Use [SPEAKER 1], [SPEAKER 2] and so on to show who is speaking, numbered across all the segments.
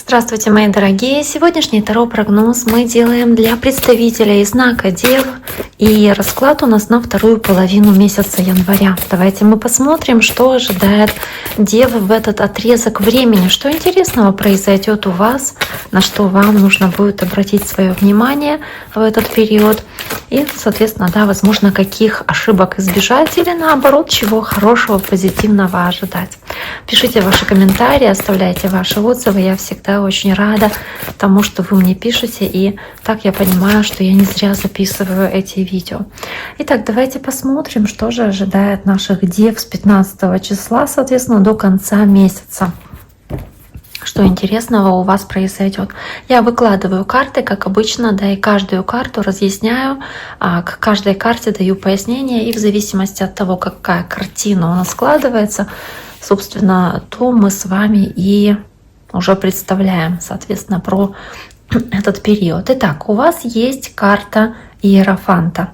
[SPEAKER 1] Здравствуйте, мои дорогие! Сегодняшний таро-прогноз мы делаем для представителей знака Дев, и расклад у нас на вторую половину месяца января. Давайте мы посмотрим, что ожидает Дев в этот отрезок времени, что интересного произойдет у вас, на что вам нужно будет обратить свое внимание в этот период, и, соответственно, да, возможно, каких ошибок избежать или наоборот, чего хорошего, позитивного ожидать. Пишите ваши комментарии, оставляйте ваши отзывы, я всегда очень рада тому, что вы мне пишете, и так я понимаю, что я не зря записываю эти видео. Итак, давайте посмотрим, что же ожидает наших Дев с 15 числа, соответственно, до конца месяца. Что интересного у вас произойдет. Я выкладываю карты, как обычно, да, и каждую карту разъясняю, к каждой карте даю пояснение, и в зависимости от того, какая картина у нас складывается, собственно, то мы с вами и уже представляем, соответственно, про этот период. Итак, у вас есть карта Иерофанта.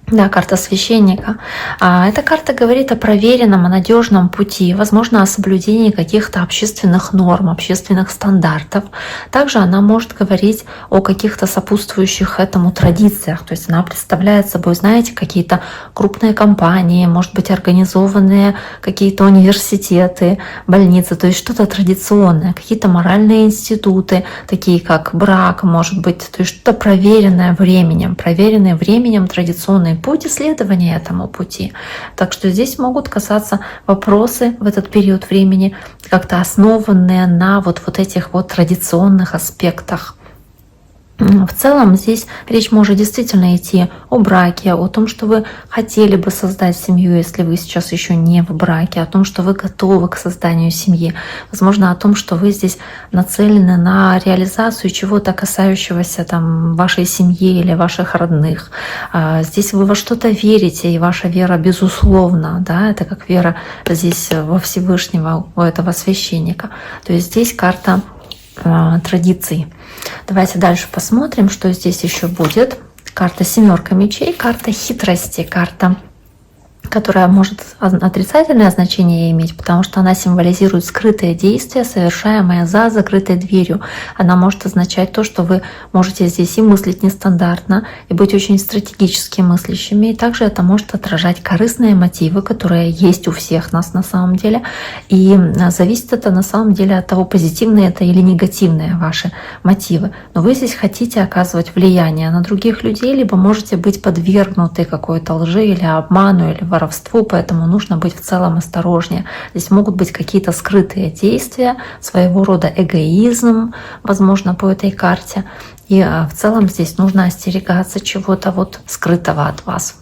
[SPEAKER 1] Да, карта священника. Эта карта говорит о проверенном, о надежном пути, возможно, о соблюдении каких-то общественных норм, общественных стандартов. Также она может говорить о каких-то сопутствующих этому традициях. То есть она представляет собой, знаете, какие-то крупные компании, может быть, организованные какие-то университеты, больницы, то есть что-то традиционное, какие-то моральные институты, такие как брак, может быть, то есть что-то проверенное временем традиционные путь исследования этому пути. Так что здесь могут касаться вопросы в этот период времени, как-то основанные на вот этих вот традиционных аспектах. В целом здесь речь может действительно идти о браке, о том, что вы хотели бы создать семью, если вы сейчас еще не в браке, о том, что вы готовы к созданию семьи, возможно, о том, что вы здесь нацелены на реализацию чего-то, касающегося там вашей семьи или ваших родных. Здесь вы во что-то верите, и ваша вера безусловно, да, это как вера здесь во Всевышнего, у этого священника. То есть здесь карта традиций. Давайте дальше посмотрим, что здесь еще будет. Карта семерка мечей, карта хитрости, карта, которая может отрицательное значение иметь, потому что она символизирует скрытые действия, совершаемые за закрытой дверью. Она может означать то, что вы можете здесь и мыслить нестандартно, и быть очень стратегически мыслящими. И также это может отражать корыстные мотивы, которые есть у всех нас на самом деле. И зависит это на самом деле от того, позитивные это или негативные ваши мотивы. Но вы здесь хотите оказывать влияние на других людей, либо можете быть подвергнуты какой-то лжи или обману, или воровству, поэтому нужно быть в целом осторожнее. Здесь могут быть какие-то скрытые действия, своего рода эгоизм, возможно, по этой карте. И в целом здесь нужно остерегаться чего-то вот скрытого от вас.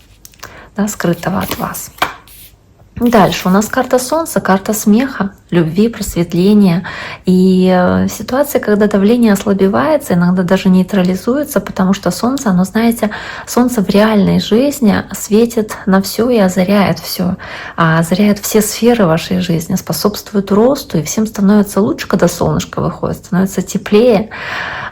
[SPEAKER 1] Да, скрытого от вас. Дальше у нас карта Солнца, карта смеха, любви, просветления. И ситуация, когда давление ослабевается, иногда даже нейтрализуется, потому что Солнце, оно, знаете, Солнце в реальной жизни светит на все и озаряет все. Озаряет все сферы вашей жизни, способствует росту, и всем становится лучше, когда солнышко выходит, становится теплее,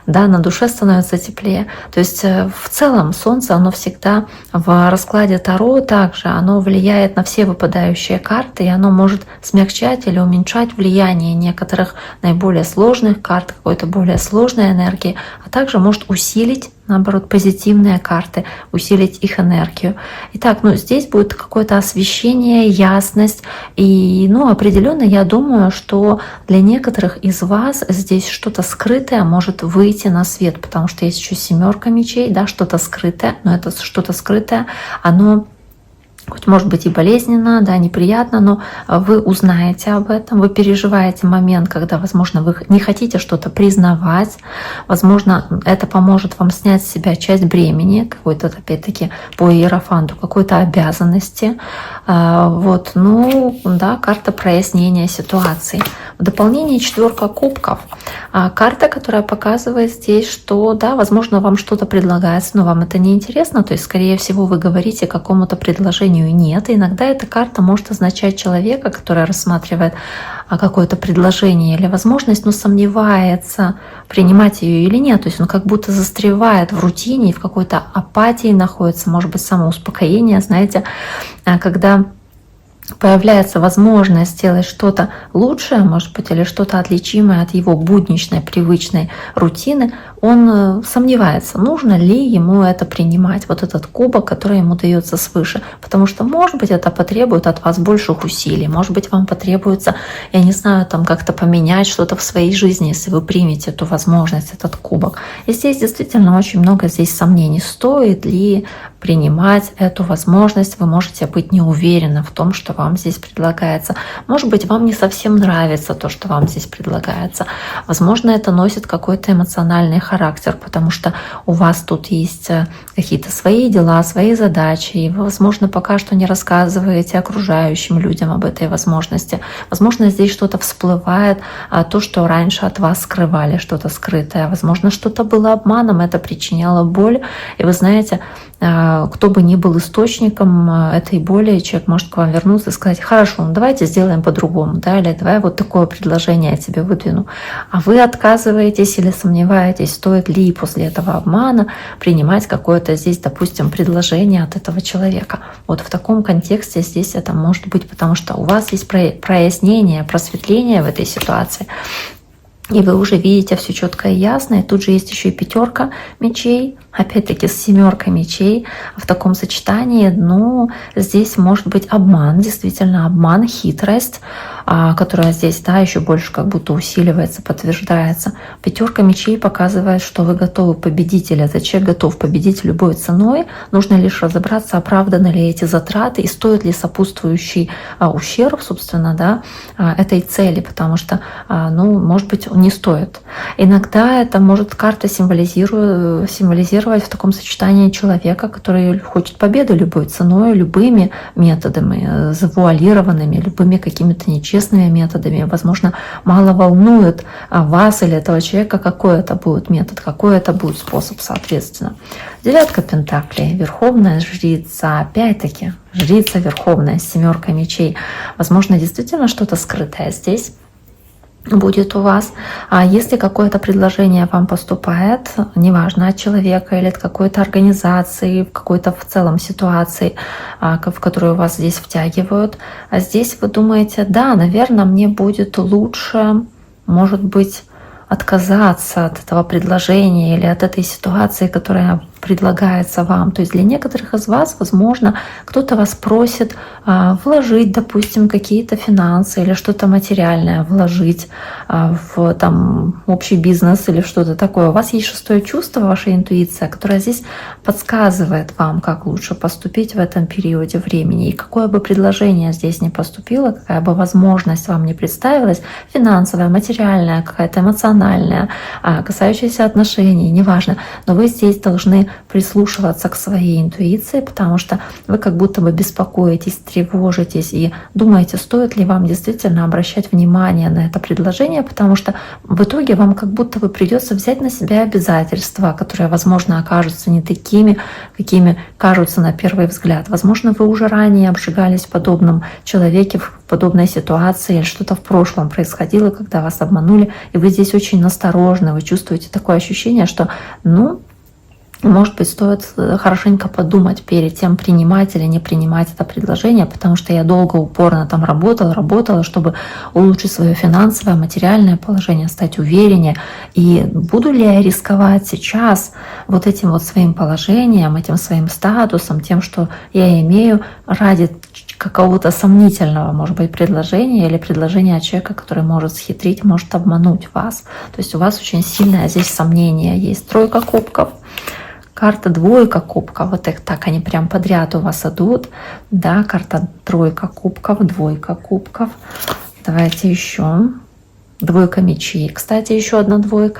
[SPEAKER 1] да, на душе становится теплее. То есть в целом Солнце, оно всегда в раскладе Таро также, оно влияет на все выпадающие карты, и оно может смягчать или уменьшать влияние некоторых наиболее сложных карт, какой-то более сложной энергии, а также может усилить, наоборот, позитивные карты, усилить их энергию. Итак, здесь будет какое-то освещение, ясность, и определенно я думаю, что для некоторых из вас здесь что-то скрытое может выйти на свет, потому что есть еще семерка мечей, да, что-то скрытое, но это что-то скрытое, оно хоть может быть и болезненно, да, неприятно, но вы узнаете об этом, вы переживаете момент, когда, возможно, вы не хотите что-то признавать, возможно, это поможет вам снять с себя часть бремени, какой-то, опять-таки, по Иерофанту, какой-то обязанности. Карта прояснения ситуации. В дополнение четверка кубков. Карта, которая показывает здесь, что, да, возможно, вам что-то предлагается, но вам это не интересно, то есть, скорее всего, вы говорите какому-то предложению нет. И иногда эта карта может означать человека, который рассматривает какое-то предложение или возможность, но сомневается, принимать ее или нет. То есть он как будто застревает в рутине и в какой-то апатии находится, может быть, самоуспокоение, знаете, когда появляется возможность сделать что-то лучшее, может быть, или что-то отличимое от его будничной, привычной рутины, он сомневается, нужно ли ему это принимать, вот этот кубок, который ему дается свыше. Потому что, может быть, это потребует от вас больших усилий, может быть, вам потребуется, я не знаю, там как-то поменять что-то в своей жизни, если вы примете эту возможность, этот кубок. И здесь действительно очень много здесь сомнений, стоит ли принимать эту возможность. Вы можете быть не уверены в том, что вам здесь предлагается. Может быть, вам не совсем нравится то, что вам здесь предлагается. Возможно, это носит какой-то эмоциональный характер, потому что у вас тут есть какие-то свои дела, свои задачи, и вы, возможно, пока что не рассказываете окружающим людям об этой возможности. Возможно, здесь что-то всплывает, то, что раньше от вас скрывали, что-то скрытое. Возможно, что-то было обманом, это причиняло боль. И вы знаете, кто бы ни был источником этой боли, человек может к вам вернуться и сказать: хорошо, ну давайте сделаем по-другому, да, или давай вот такое предложение я тебе выдвину. А вы отказываетесь или сомневаетесь, стоит ли после этого обмана принимать какое-то здесь, допустим, предложение от этого человека. Вот в таком контексте здесь это может быть, потому что у вас есть прояснение, просветление в этой ситуации. И вы уже видите все четко и ясно. И тут же есть еще и 5 мечей, опять-таки с 7 мечей. В таком сочетании, ну, здесь может быть обман, действительно обман, хитрость, которая здесь, да, еще больше как будто усиливается, подтверждается. 5 мечей показывает, что вы готовы победить, или этот человек готов победить любой ценой. Нужно лишь разобраться, оправданы ли эти затраты и стоит ли сопутствующий ущерб, собственно, да, этой цели, потому что, ну, может быть, он не стоит. Иногда это может карта символизировать в таком сочетании человека, который хочет победы любой ценой, любыми методами, завуалированными, любыми какими-то нечестными методами. Возможно, мало волнует вас или этого человека, какой это будет метод, какой это будет способ, соответственно. 9 пентаклей, верховная жрица, опять-таки, жрица верховная с 7 мечей. Возможно, действительно что-то скрытое здесь будет у вас. А если какое-то предложение вам поступает, неважно, от человека или от какой-то организации, в какой-то в целом ситуации, в которую вас здесь втягивают, а здесь вы думаете: да, наверное, мне будет лучше, может быть, отказаться от этого предложения или от этой ситуации, которая предлагается вам. То есть для некоторых из вас, возможно, кто-то вас просит вложить, допустим, какие-то финансы или что-то материальное, вложить в там, общий бизнес или что-то такое. У вас есть 6 чувство, ваша интуиция, которая здесь подсказывает вам, как лучше поступить в этом периоде времени. И какое бы предложение здесь не поступило, какая бы возможность вам не представилась, финансовая, материальная, какая-то эмоциональная, касающаяся отношений, неважно, но вы здесь должны прислушиваться к своей интуиции, потому что вы как будто бы беспокоитесь, тревожитесь и думаете, стоит ли вам действительно обращать внимание на это предложение, потому что в итоге вам как будто бы придется взять на себя обязательства, которые, возможно, окажутся не такими, какими кажутся на первый взгляд. Возможно, вы уже ранее обжигались в подобном человеке, в подобной ситуации, или что-то в прошлом происходило, когда вас обманули, и вы здесь очень осторожны, вы чувствуете такое ощущение, что, ну, может быть, стоит хорошенько подумать перед тем, принимать или не принимать это предложение, потому что я долго, упорно там работала, чтобы улучшить свое финансовое, материальное положение, стать увереннее. И буду ли я рисковать сейчас вот этим вот своим положением, этим своим статусом, тем, что я имею, ради какого-то сомнительного, может быть, предложения или предложения от человека, который может схитрить, может обмануть вас. То есть у вас очень сильное здесь сомнение есть. 3 кубков. Карта 2 кубков, вот их так они прям подряд у вас идут, да, карта 3 кубков, 2 кубков, давайте еще 2 мечей, кстати, еще одна 2.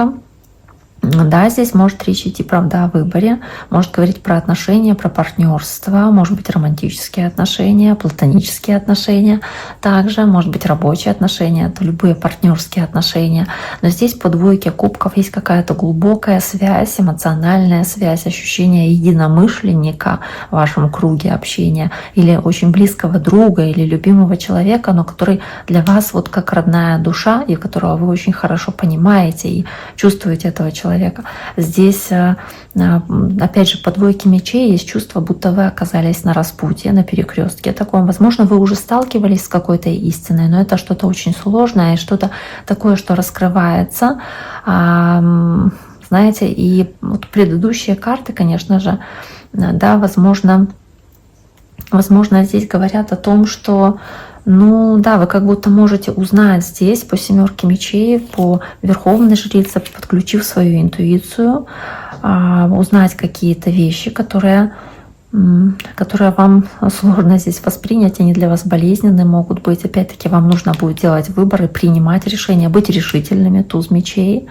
[SPEAKER 1] Да, здесь может речь идти, правда, о выборе, может говорить про отношения, про партнерство, может быть, романтические отношения, платонические отношения, также, может быть, рабочие отношения, это любые партнерские отношения. Но здесь по 2 кубков есть какая-то глубокая связь, эмоциональная связь, ощущение единомышленника в вашем круге общения или очень близкого друга или любимого человека, но который для вас вот как родная душа и которого вы очень хорошо понимаете и чувствуете этого человека человека. Здесь, опять же, по двойке мечей есть чувство, будто вы оказались на распутье, на перекрестке таком. Возможно, вы уже сталкивались с какой-то истиной, но это что-то очень сложное, что-то такое, что раскрывается. Знаете, и вот предыдущие карты, конечно же, да, возможно, здесь говорят о том, что, ну да, вы как будто можете узнать здесь по семерке мечей, по верховной жрице, подключив свою интуицию, узнать какие-то вещи, которые вам сложно здесь воспринять, они для вас болезненные могут быть. Опять-таки, вам нужно будет делать выборы, принимать решения, быть решительными, туз мечей.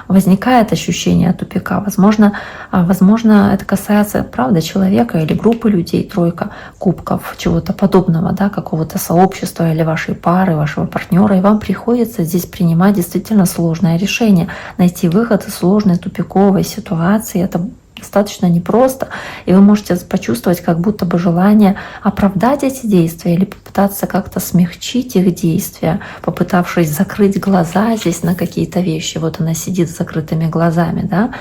[SPEAKER 1] Возникает ощущение тупика. Возможно, это касается, правда, человека или группы людей, тройка кубков, чего-то подобного, да, какого-то сообщества или вашей пары, вашего партнера, и вам приходится здесь принимать действительно сложное решение, найти выход из сложной тупиковой ситуации. Это достаточно непросто, и вы можете почувствовать как будто бы желание оправдать эти действия или попытаться как-то смягчить их действия, попытавшись закрыть глаза здесь на какие-то вещи. Вот она сидит с закрытыми глазами, да,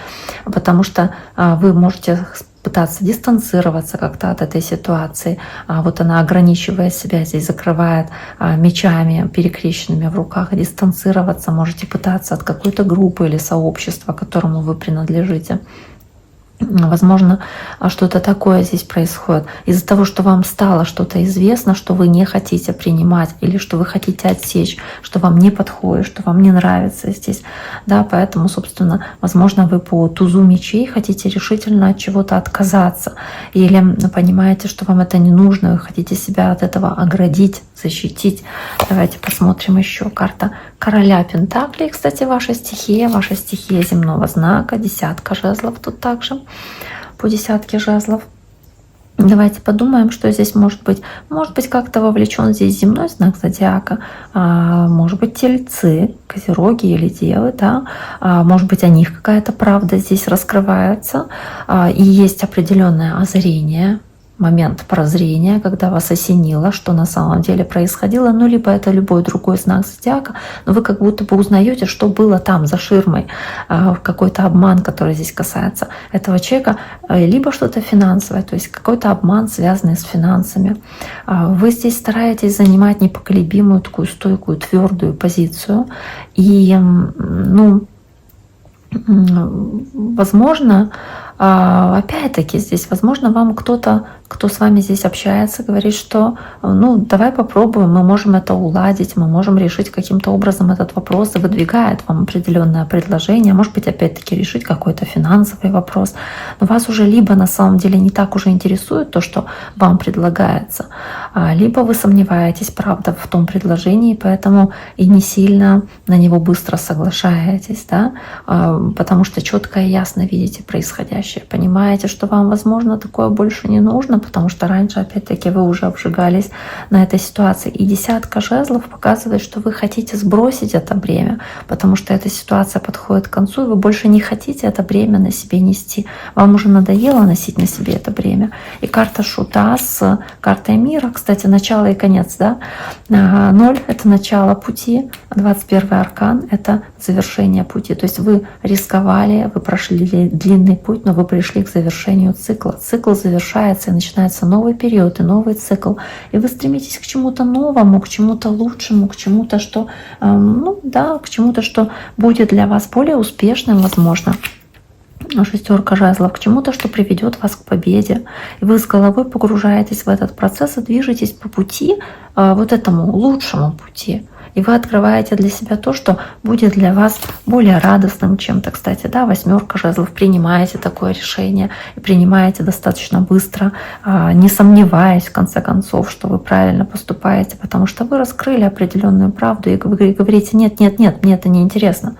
[SPEAKER 1] потому что вы можете пытаться дистанцироваться как-то от этой ситуации. Вот она, ограничивая себя здесь, закрывает мечами, перекрещенными в руках, дистанцироваться. Можете пытаться от какой-то группы или сообщества, которому вы принадлежите. Возможно, что-то такое здесь происходит. Из-за того, что вам стало что-то известно, что вы не хотите принимать, или что вы хотите отсечь, что вам не подходит, что вам не нравится здесь. Да, поэтому, собственно, возможно, вы по тузу мечей хотите решительно от чего-то отказаться. Или понимаете, что вам это не нужно, вы хотите себя от этого оградить, защитить. Давайте посмотрим еще. Карта Короля Пентаклей. Кстати, ваша стихия земного знака. Десятка жезлов тут также. По десятке жезлов. Давайте подумаем, что здесь может быть. Может быть, как-то вовлечен здесь земной знак зодиака, может быть, тельцы, козероги или девы, да? Может быть, о них какая-то правда здесь раскрывается, и есть определенное озарение, момент прозрения, когда вас осенило, что на самом деле происходило, ну, либо это любой другой знак зодиака, но вы как будто бы узнаете, что было там за ширмой, какой-то обман, который здесь касается этого человека, либо что-то финансовое, то есть какой-то обман, связанный с финансами. Вы здесь стараетесь занимать непоколебимую, такую стойкую, твердую позицию, и, ну, возможно, опять-таки здесь, возможно, вам кто-то, кто с вами здесь общается, говорит, что ну давай попробуем, мы можем это уладить, мы можем решить каким-то образом этот вопрос, и выдвигает вам определенное предложение, может быть, опять-таки решить какой-то финансовый вопрос. Но вас уже либо на самом деле не так уже интересует то, что вам предлагается, либо вы сомневаетесь, правда, в том предложении, поэтому и не сильно на него быстро соглашаетесь, да, потому что четко и ясно видите происходящее. Понимаете, что вам, возможно, такое больше не нужно, потому что раньше, опять-таки, вы уже обжигались на этой ситуации. И десятка жезлов показывает, что вы хотите сбросить это бремя, потому что эта ситуация подходит к концу, и вы больше не хотите это бремя на себе нести. Вам уже надоело носить на себе это бремя. И карта Шута с картой мира, кстати, начало и конец, да? 0 — это начало пути, 21-й аркан — это завершение пути. То есть вы рисковали, вы прошли длинный путь, но вы пришли к завершению цикла. Цикл завершается, и начинается новый период и новый цикл. И вы стремитесь к чему-то новому, к чему-то лучшему, к чему-то, что, ну да, к чему-то, что будет для вас более успешным, возможно. Шестерка жезлов, к чему-то, что приведет вас к победе. И вы с головой погружаетесь в этот процесс и движетесь по пути, вот этому лучшему пути. И вы открываете для себя то, что будет для вас более радостным чем-то. Кстати, да, восьмерка жезлов, принимаете такое решение и принимаете достаточно быстро, не сомневаясь в конце концов, что вы правильно поступаете, потому что вы раскрыли определенную правду и вы говорите: нет, нет, нет, мне это не интересно,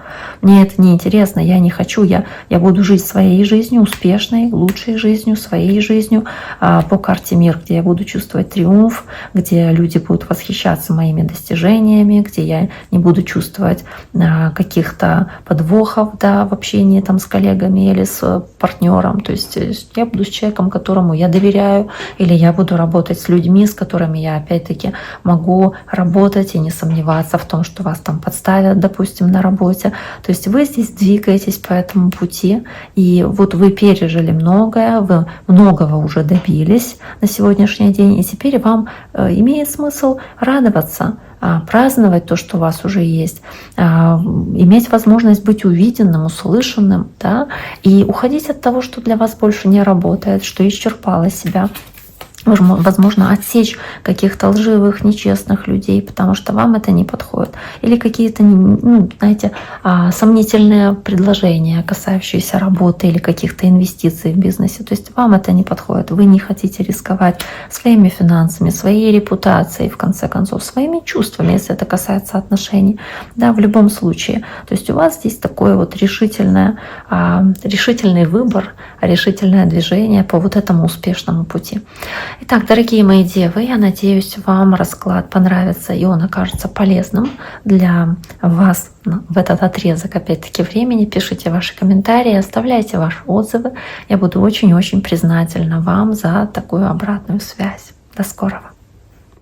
[SPEAKER 1] я не хочу, я буду жить своей жизнью, успешной, лучшей жизнью, своей жизнью, по карте мир, где я буду чувствовать триумф, где люди будут восхищаться моими достижениями, где я не буду чувствовать каких-то подвохов, да, в общении там с коллегами или с партнером. То есть я буду с человеком, которому я доверяю, или я буду работать с людьми, с которыми я опять-таки могу работать и не сомневаться в том, что вас там подставят, допустим, на работе. То есть вы здесь двигаетесь по этому пути, и вот вы пережили многое, вы многого уже добились на сегодняшний день, и теперь вам имеет смысл радоваться, праздновать то, что у вас уже есть, иметь возможность быть увиденным, услышанным, да, и уходить от того, что для вас больше не работает, что исчерпало себя. Возможно, отсечь каких-то лживых, нечестных людей, потому что вам это не подходит. Или какие-то, ну, знаете, сомнительные предложения, касающиеся работы или каких-то инвестиций в бизнесе. То есть вам это не подходит. Вы не хотите рисковать своими финансами, своей репутацией, в конце концов, своими чувствами, если это касается отношений. Да, в любом случае. То есть у вас здесь такой вот решительный выбор, решительное движение по вот этому успешному пути. Итак, дорогие мои девы, я надеюсь, вам расклад понравится и он окажется полезным для вас в этот отрезок, опять-таки, времени. Пишите ваши комментарии, оставляйте ваши отзывы. Я буду очень-очень признательна вам за такую обратную связь. До скорого!